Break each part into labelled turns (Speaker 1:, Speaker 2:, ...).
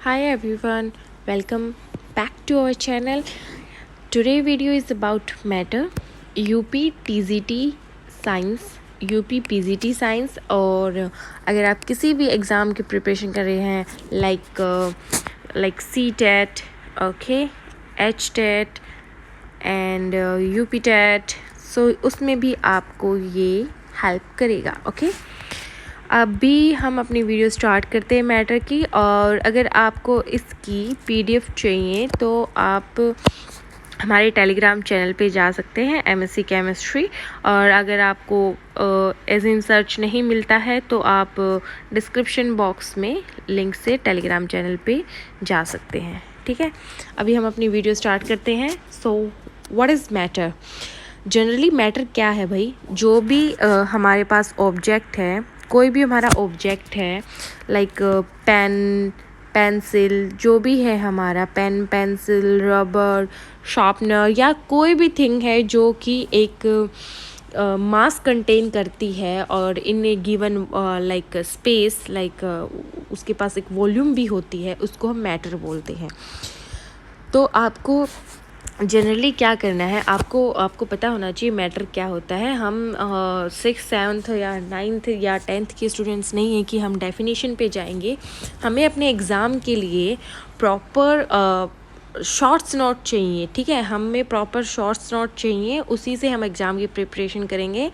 Speaker 1: Hi everyone, welcome back to our channel. Today video is about matter UP TGT science UP PGT science. और अगर आप किसी भी exam की preparation कर रहे हैं like C TET, okay, H TET and UP TET, so उसमें भी आपको ये हेल्प करेगा। ओके, अभी हम अपनी वीडियो स्टार्ट करते हैं मैटर की। और अगर आपको इसकी पीडीएफ चाहिए तो आप हमारे टेलीग्राम चैनल पे जा सकते हैं, एमएससी केमिस्ट्री। और अगर आपको एज इन सर्च नहीं मिलता है तो आप डिस्क्रिप्शन बॉक्स में लिंक से टेलीग्राम चैनल पे जा सकते हैं। ठीक है, अभी हम अपनी वीडियो स्टार्ट करते हैं। So what is matter? Generally matter क्या है भाई? जो भी हमारे पास ऑब्जेक्ट है, कोई भी हमारा ऑब्जेक्ट है, लाइक पेन, पेंसिल, जो भी है हमारा पेन, पेंसिल, रबर, शार्पनर या कोई भी थिंग है जो कि एक मास कंटेन करती है और इन ए गिवन लाइक स्पेस, लाइक उसके पास एक वॉल्यूम भी होती है, उसको हम मैटर बोलते हैं। तो आपको जनरली क्या करना है, आपको पता होना चाहिए मैटर क्या होता है। हम 6th 7th या 9th या 10th के स्टूडेंट्स नहीं हैं कि हम डेफिनेशन पे जाएंगे। हमें अपने एग्ज़ाम के लिए प्रॉपर शॉर्ट्स नोट चाहिए। ठीक है, हमें प्रॉपर शॉर्ट्स नोट चाहिए, उसी से हम एग्ज़ाम की प्रिपरेशन करेंगे।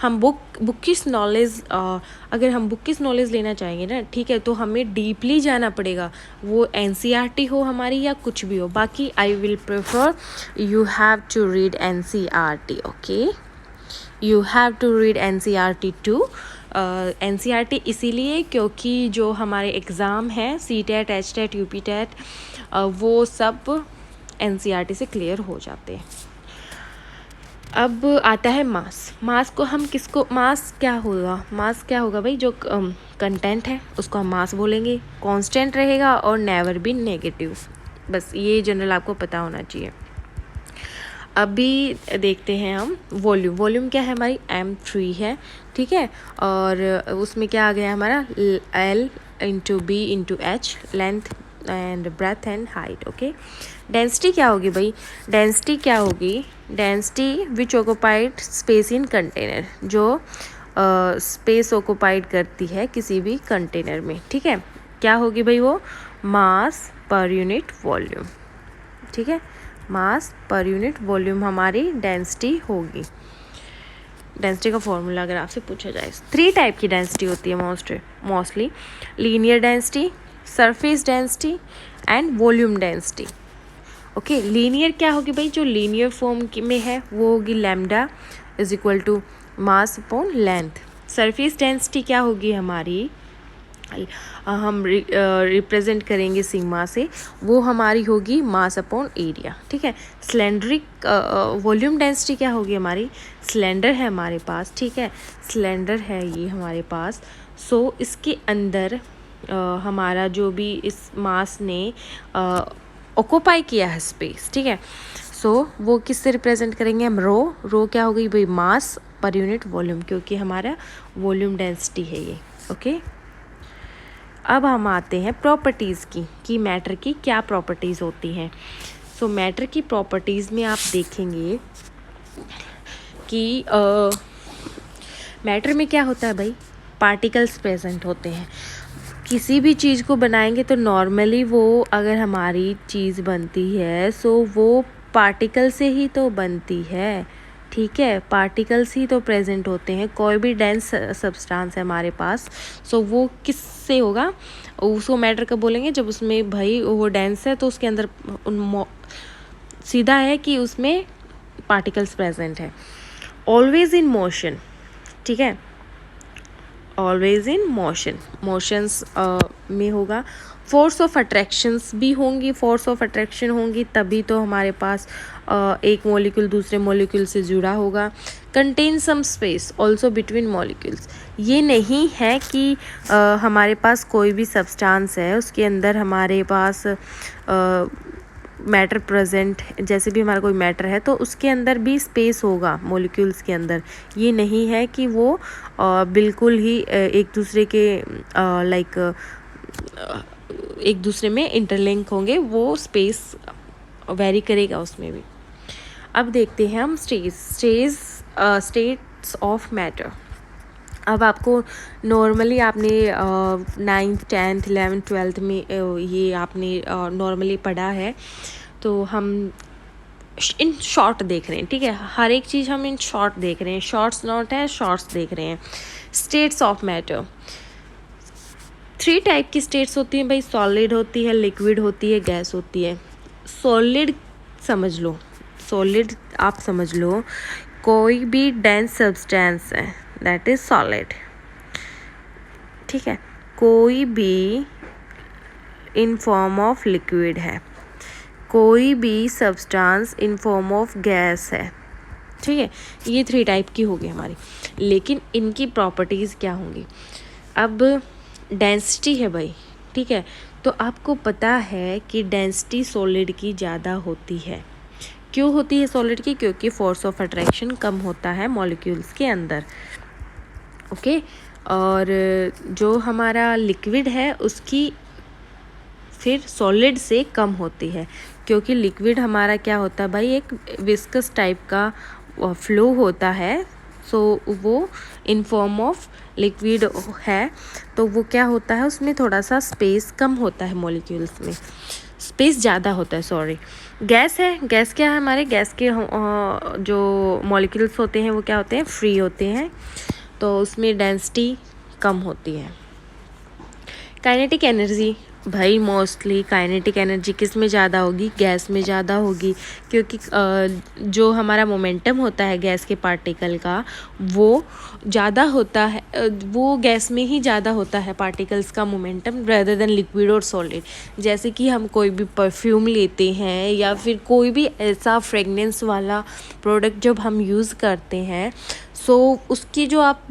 Speaker 1: हम बुकिश नॉलेज, अगर हम बुकिश नॉलेज लेना चाहेंगे ना, ठीक है, तो हमें डीपली जाना पड़ेगा, वो एनसीईआरटी हो हमारी या कुछ भी हो। बाकी I will prefer you have to read NCERT. Okay, you have to read NCERT too. NCERT इसीलिए क्योंकि जो हमारे एग्ज़ाम हैं C TET, H TET, UP TET, वो सब एनसीईआरटी से क्लियर हो जाते हैं। अब आता है मास को हम किसको, मास क्या होगा भाई? जो कंटेंट है उसको हम मास बोलेंगे, कांस्टेंट रहेगा और नेवर बी नेगेटिव। बस ये जनरल आपको पता होना चाहिए। अभी देखते हैं हम वॉल्यूम क्या है हमारी, m3 है। ठीक है, और उसमें क्या आ गया हमारा L into B into H, length and breadth and height. Okay, density क्या होगी भाई? Density which occupied space in container, जो स्पेस ऑक्यूपाइड करती है किसी भी कंटेनर में। ठीक है, क्या होगी भाई? वो मास पर यूनिट वॉल्यूम। ठीक है, मास पर यूनिट वॉल्यूम हमारी डेंसिटी होगी। डेंसिटी का फॉर्मूला अगर आपसे पूछा जाए, 3 टाइप की डेंसिटी होती है mostly, linear density, surface density and volume density. Okay, linear क्या होगी भाई? जो लीनियर फॉर्म में है वो होगी lambda is equal to mass upon length. Surface density क्या होगी हमारी, हम रिप्रेजेंट करेंगे सिग्मा से, वो हमारी होगी मास अपॉन एरिया। ठीक है, स्लेंडरिक वॉल्यूम डेंसिटी क्या होगी हमारी? सिलेंडर है हमारे पास, ठीक है, सिलेंडर है ये हमारे पास। सो इसके अंदर हमारा जो भी इस मास ने ऑक्यूपाई किया है स्पेस, ठीक है, सो वो किससे रिप्रेजेंट करेंगे हम? रो क्या हो गई भाई? मास पर यूनिट वॉल्यूम, क्योंकि हमारा वॉल्यूम डेंसिटी है ये। ओके, अब हम आते हैं प्रॉपर्टीज़ की कि मैटर की क्या प्रॉपर्टीज़ होती हैं। सो मैटर की प्रॉपर्टीज़ में आप देखेंगे कि मैटर में क्या होता है भाई? पार्टिकल्स प्रेजेंट होते हैं। किसी भी चीज़ को बनाएंगे तो नॉर्मली वो, अगर हमारी चीज़ बनती है सो वो पार्टिकल से ही तो बनती है। ठीक है, पार्टिकल्स ही तो प्रेजेंट होते हैं। कोई भी डेंस सब्सटेंस है हमारे पास, सो वो किससे होगा? उसको मैटर कब बोलेंगे? जब उसमें भाई वो डेंस है तो उसके अंदर सीधा है कि उसमें पार्टिकल्स प्रेजेंट है। ऑलवेज इन मोशन, ठीक है, ऑलवेज इन मोशंस में होगा। फोर्स ऑफ अट्रैक्शंस भी होंगी, फोर्स ऑफ अट्रैक्शन होंगी तभी तो हमारे पास एक मॉलिक्यूल दूसरे मॉलिक्यूल से जुड़ा होगा। Contain some space also between molecules, ये नहीं है कि हमारे पास कोई भी सब्सटेंस है उसके अंदर हमारे पास मैटर प्रेजेंट, जैसे भी हमारा कोई मैटर है तो उसके अंदर भी स्पेस होगा मॉलिक्यूल्स के अंदर। ये नहीं है कि वो बिल्कुल ही एक दूसरे के लाइक एक दूसरे में इंटरलिंक होंगे, वो स्पेस वेरी करेगा उसमें भी। अब देखते हैं हम स्टेट्स ऑफ मैटर। अब आपको नॉर्मली आपने 9th 10th 11th 12th में ये आपने नॉर्मली पढ़ा है, तो हम इन शॉर्ट देख रहे हैं, ठीक है। हर एक चीज़ हम इन शॉर्ट देख रहे हैं, शॉर्ट्स नोट है, शॉर्ट्स देख रहे हैं। स्टेट्स ऑफ मैटर, 3 टाइप की स्टेट्स होती हैं भाई, सॉलिड होती है, लिक्विड होती है, गैस होती है। सॉलिड समझ लो, सॉलिड आप समझ लो कोई भी डेंस सब्सटेंस है, दैट इज सॉलिड, ठीक है। कोई भी इन फॉर्म ऑफ लिक्विड है, कोई भी substance in form of gas है, ठीक है। ये 3 टाइप की होगी हमारी, लेकिन इनकी प्रॉपर्टीज़ क्या होंगी। अब डेंसिटी है भाई, ठीक है, तो आपको पता है कि डेंसिटी सॉलिड की ज़्यादा होती है। क्यों होती है सॉलिड की? क्योंकि फोर्स ऑफ अट्रैक्शन कम होता है मॉलिक्यूल्स के अंदर, ओके। और जो हमारा लिक्विड है उसकी फिर सॉलिड से कम होती है, क्योंकि लिक्विड हमारा क्या होता है भाई, एक विस्कस टाइप का फ्लो होता है। सो वो इन फॉर्म ऑफ लिक्विड है, तो वो क्या होता है, उसमें थोड़ा सा स्पेस कम होता है, मॉलिक्यूल्स में स्पेस ज़्यादा होता है, सॉरी। गैस है, गैस क्या है हमारे, गैस के जो मॉलिक्यूल्स होते हैं वो क्या होते हैं, फ्री होते हैं, तो उसमें डेंसिटी कम होती है। काइनेटिक एनर्जी, भाई मोस्टली काइनेटिक एनर्जी किस में ज़्यादा होगी, गैस में ज़्यादा होगी, क्योंकि जो हमारा मोमेंटम होता है गैस के पार्टिकल का वो ज़्यादा होता है, वो गैस में ही ज़्यादा होता है पार्टिकल्स का मोमेंटम रेदर देन लिक्विड और सॉलिड। जैसे कि हम कोई भी परफ्यूम लेते हैं या फिर कोई भी ऐसा फ्रेगनेंस वाला प्रोडक्ट जब हम यूज़ करते हैं, सो उसकी जो आप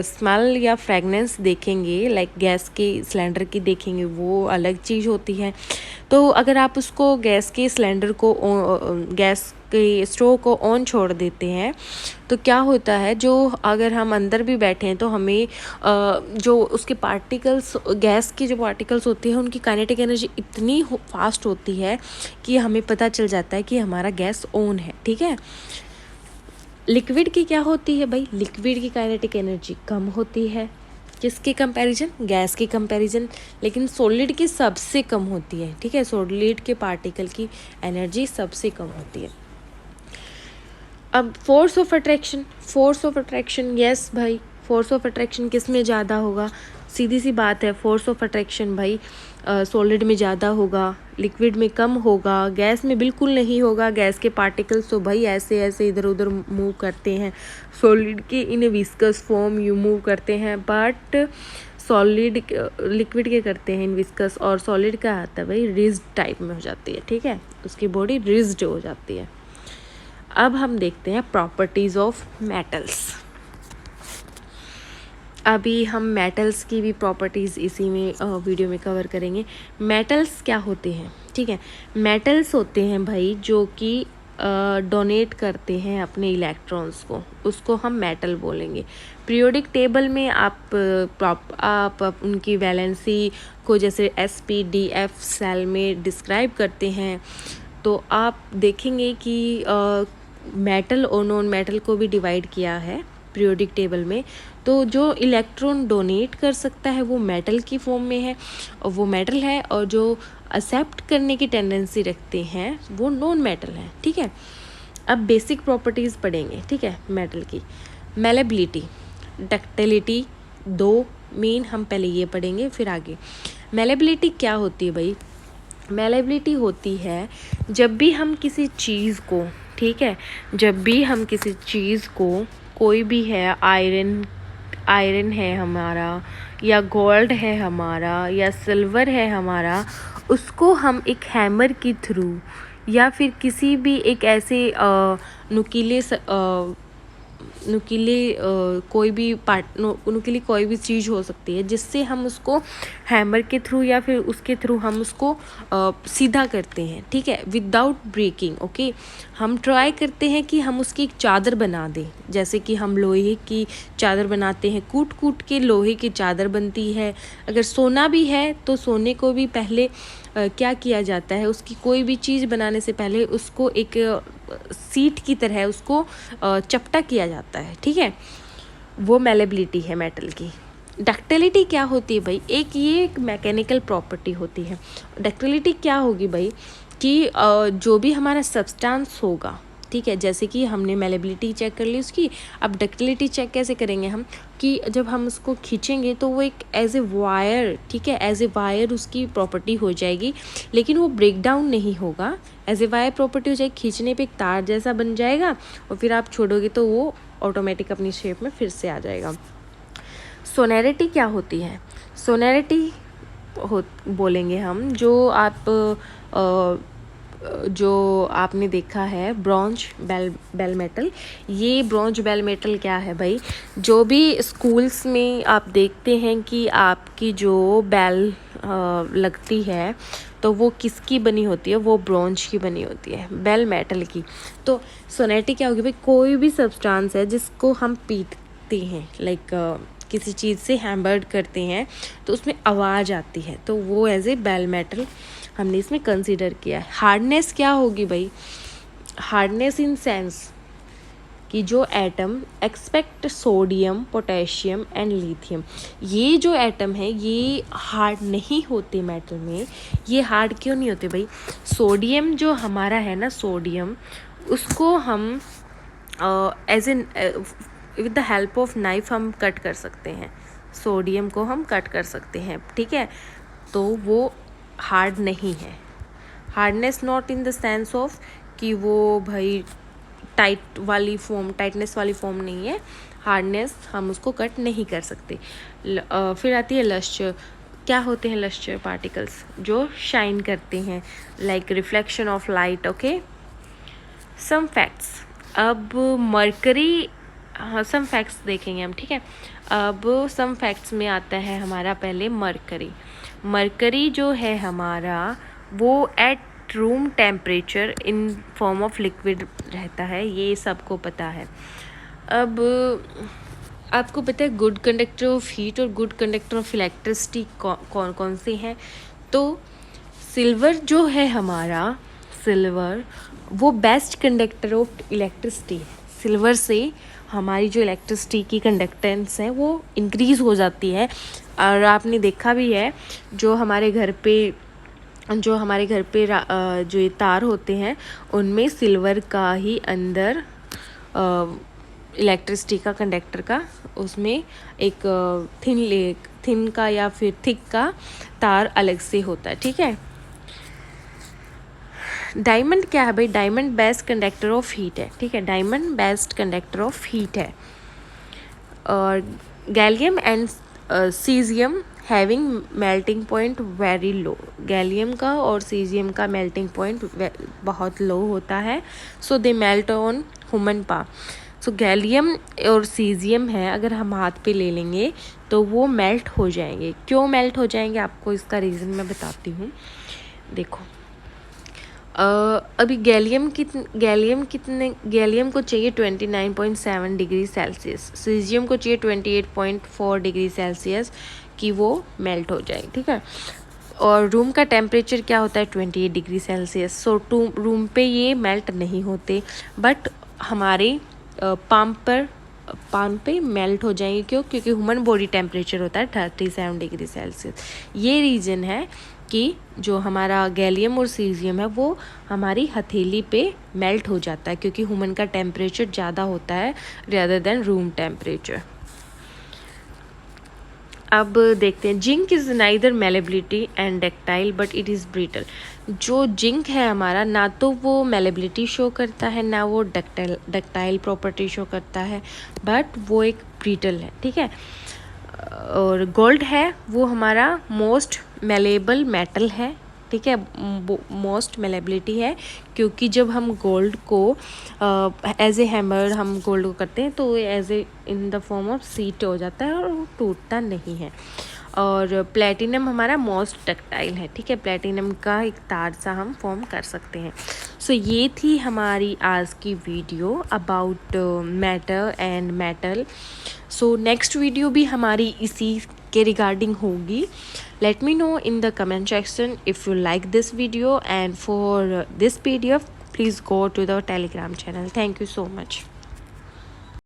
Speaker 1: स्मेल या फ्रेगनेंस देखेंगे, लाइक गैस के सिलेंडर की देखेंगे, वो अलग चीज़ होती है। तो अगर आप उसको गैस के सिलेंडर को गैस के स्टोव को ऑन छोड़ देते हैं, तो क्या होता है, जो अगर हम अंदर भी बैठे हैं तो हमें जो उसके पार्टिकल्स, गैस के जो पार्टिकल्स होते हैं उनकी काइनेटिक एनर्जी इतनी फास्ट होती है कि हमें पता चल जाता है कि हमारा गैस ऑन है, ठीक है। लिक्विड की क्या होती है भाई, लिक्विड की काइनेटिक एनर्जी कम होती है, किसके कंपैरिजन, गैस के कंपैरिजन, लेकिन सॉलिड की सबसे कम होती है, ठीक है। सॉलिड के पार्टिकल की एनर्जी सबसे कम होती है। अब force of attraction, force of attraction, yes भाई, फोर्स ऑफ अट्रैक्शन किस में ज़्यादा होगा, सीधी सी बात है, फोर्स ऑफ अट्रैक्शन भाई सॉलिड में ज़्यादा होगा, लिक्विड में कम होगा, गैस में बिल्कुल नहीं होगा। गैस के पार्टिकल्स तो भाई ऐसे ऐसे इधर उधर मूव करते हैं, सॉलिड के इन विस्कस फॉर्म यू मूव करते हैं, बट सॉलिड लिक्विड के करते हैं इन विस्कस, और सॉलिड का आता है भाई रिज्ड टाइप में हो जाती है, ठीक है, उसकी बॉडी रिज्ड हो जाती है। अब हम देखते हैं प्रॉपर्टीज़ ऑफ मेटल्स। अभी हम मेटल्स की भी प्रॉपर्टीज़ इसी में वीडियो में कवर करेंगे। मेटल्स क्या होते हैं, ठीक है। मेटल्स होते हैं भाई जो कि डोनेट करते हैं अपने इलेक्ट्रॉन्स को, उसको हम मेटल बोलेंगे। पीरियोडिक टेबल में आप उनकी वैलेंसी को जैसे SPDF सेल में डिस्क्राइब करते हैं, तो आप देखेंगे कि मेटल और नॉन मेटल को भी डिवाइड किया है पीरियोडिक टेबल में। तो जो इलेक्ट्रॉन डोनेट कर सकता है वो मेटल की फॉर्म में है, और वो मेटल है, और जो एक्सेप्ट करने की टेंडेंसी रखते हैं वो नॉन मेटल है, ठीक है। अब बेसिक प्रॉपर्टीज़ पढ़ेंगे, ठीक है, मेटल की। मेलेबिलिटी, डक्टिलिटी, दो मेन हम पहले ये पढ़ेंगे फिर आगे। मेलेबिलिटी क्या होती है भाई, मेलेबिलिटी होती है जब भी हम किसी चीज़ को, ठीक है, जब भी हम किसी चीज़ को, कोई भी है, आयरन है हमारा, या गोल्ड है हमारा, या सिल्वर है हमारा, उसको हम एक हैमर के थ्रू या फिर किसी भी एक ऐसे नुकीले नुकीले कोई भी नुकीली कोई भी चीज़ हो सकती है, जिससे हम उसको हैमर के थ्रू या फिर उसके थ्रू हम उसको सीधा करते हैं, ठीक है, विदाउट ब्रेकिंग। ओके, हम ट्राई करते हैं कि हम उसकी एक चादर बना दें, जैसे कि हम लोहे की चादर बनाते हैं, कूट कूट के लोहे की चादर बनती है। अगर सोना भी है तो सोने को भी पहले क्या किया जाता है, उसकी कोई भी चीज़ बनाने से पहले उसको एक सीट की तरह उसको चपटा किया जाता है, ठीक है। वो मैलेबिलिटी है मेटल की। डक्टिलिटी क्या होती है भाई, ये एक मैकेनिकल प्रॉपर्टी होती है। डक्टिलिटी क्या होगी भाई कि जो भी हमारा सब्सटेंस होगा, ठीक है, जैसे कि हमने मैलेबिलिटी चेक कर ली उसकी, अब डक्टिलिटी चेक कैसे करेंगे हम, कि जब हम उसको खींचेंगे तो वो एक एज ए वायर, ठीक है, एज ए वायर उसकी प्रॉपर्टी हो जाएगी, लेकिन वो ब्रेक डाउन नहीं होगा, एज ए वायर प्रॉपर्टी हो जाएगी, खींचने पे एक तार जैसा बन जाएगा और फिर आप छोड़ोगे तो वो ऑटोमेटिक अपनी शेप में फिर से आ जाएगा। सोनैरिटी क्या होती है, सोनैरिटी बोलेंगे हम, जो आपने देखा है ब्रॉन्ज बेल मेटल। ये ब्रॉन्ज बेल मेटल क्या है भाई, जो भी स्कूल्स में आप देखते हैं कि आपकी जो बेल लगती है तो वो किसकी बनी होती है, वो ब्रॉन्ज की बनी होती है, बेल मेटल की। तो सोनैरिटी क्या होगी भाई, कोई भी सब्सटेंस है जिसको हम पीटते हैं, लाइक किसी चीज़ से हैमर्ड करते हैं तो उसमें आवाज़ आती है, तो वो एज ए बेल मेटल हमने इसमें कंसीडर किया है। हार्डनेस क्या होगी भाई, हार्डनेस इन सेंस कि जो atom expect sodium, potassium and lithium, ये जो एटम है ये हार्ड नहीं होते मेटल में। ये हार्ड क्यों नहीं होते भाई, सोडियम जो हमारा है ना, सोडियम, उसको हम as an with the help of knife हम कट कर सकते हैं, सोडियम को हम कट कर सकते हैं, ठीक है, तो वो हार्ड नहीं है। Hardness not in the sense of कि वो भाई टाइटनेस वाली फॉर्म नहीं है, हार्डनेस हम उसको कट नहीं कर सकते। फिर आती है लस्टर। क्या होते हैं लस्टर पार्टिकल्स, जो शाइन करते हैं, like reflection of light. Okay, some facts. अब मरकरी, हाँ सम फैक्ट्स देखेंगे हम, ठीक है। अब सम फैक्ट्स में आता है हमारा पहले मरकरी। मरकरी जो है हमारा वो at room temperature in form of liquid रहता है, ये सबको पता है। अब आपको पता है गुड कंडक्टर ऑफ हीट और गुड कंडक्टर ऑफ इलेक्ट्रिसिटी कौन कौन से हैं, तो सिल्वर जो है हमारा, सिल्वर वो बेस्ट कंडक्टर ऑफ इलेक्ट्रिसिटी है। सिल्वर से हमारी जो इलेक्ट्रिसिटी की कंडक्टेंस है वो इंक्रीज़ हो जाती है। और आपने देखा भी है जो हमारे घर पे जो ये तार होते हैं उनमें सिल्वर का ही अंदर इलेक्ट्रिसिटी का कंडक्टर का उसमें एक थिन का या फिर थिक का तार अलग से होता है, ठीक है। डायमंड क्या है भाई, diamond best conductor of heat है, ठीक है, diamond best conductor of heat है। और gallium and caesium having melting point very low, gallium का और सीजियम का मेल्टिंग पॉइंट बहुत लो होता है, so they melt on human palm. So gallium और सीजियम है, अगर हम हाथ पे ले लेंगे तो वो मेल्ट हो जाएंगे। क्यों मेल्ट हो जाएंगे, आपको इसका रीज़न मैं बताती हूँ। देखो अभी गैलियम को चाहिए 29.7 डिग्री सेल्सियस, सीजियम को चाहिए 28.4 डिग्री सेल्सियस कि वो मेल्ट हो जाए, ठीक है। और रूम का टेम्परेचर क्या होता है 28 डिग्री सेल्सियस, सो रूम पे ये मेल्ट नहीं होते, बट हमारे पाम पे मेल्ट हो जाएंगे। क्योंकि ह्यूमन बॉडी टेम्परेचर होता है 37 डिग्री सेल्सियस। ये रीज़न है कि जो हमारा गैलियम और सीजियम है वो हमारी हथेली पे मेल्ट हो जाता है, क्योंकि ह्यूमन का टेम्परेचर ज़्यादा होता है रेदर देन रूम टेम्परेचर। अब देखते हैं zinc is neither malleability and ductile but it is brittle. जो जिंक है हमारा ना तो वो मेलेबिलिटी शो करता है ना वो डक्टाइल प्रॉपर्टी शो करता है, बट वो एक ब्रिटल है, ठीक है। और गोल्ड है वो हमारा मोस्ट मेलेबल मेटल है, ठीक है, मोस्ट मेलेबिलिटी है, क्योंकि जब हम गोल्ड को एज ए हैमर हम गोल्ड को करते हैं तो as a in the form of sheet हो जाता है और वो टूटता नहीं है। और प्लेटिनम हमारा मोस्ट डक्टाइल है, ठीक है, प्लेटिनम का एक तार सा हम फॉर्म कर सकते हैं। सो ये थी हमारी आज की video about matter and metal. So next video भी हमारी इसी के रिगार्डिंग होगी। Let me know in the comment section if you like this video, and for this PDF please go to the Telegram channel. Thank you so much.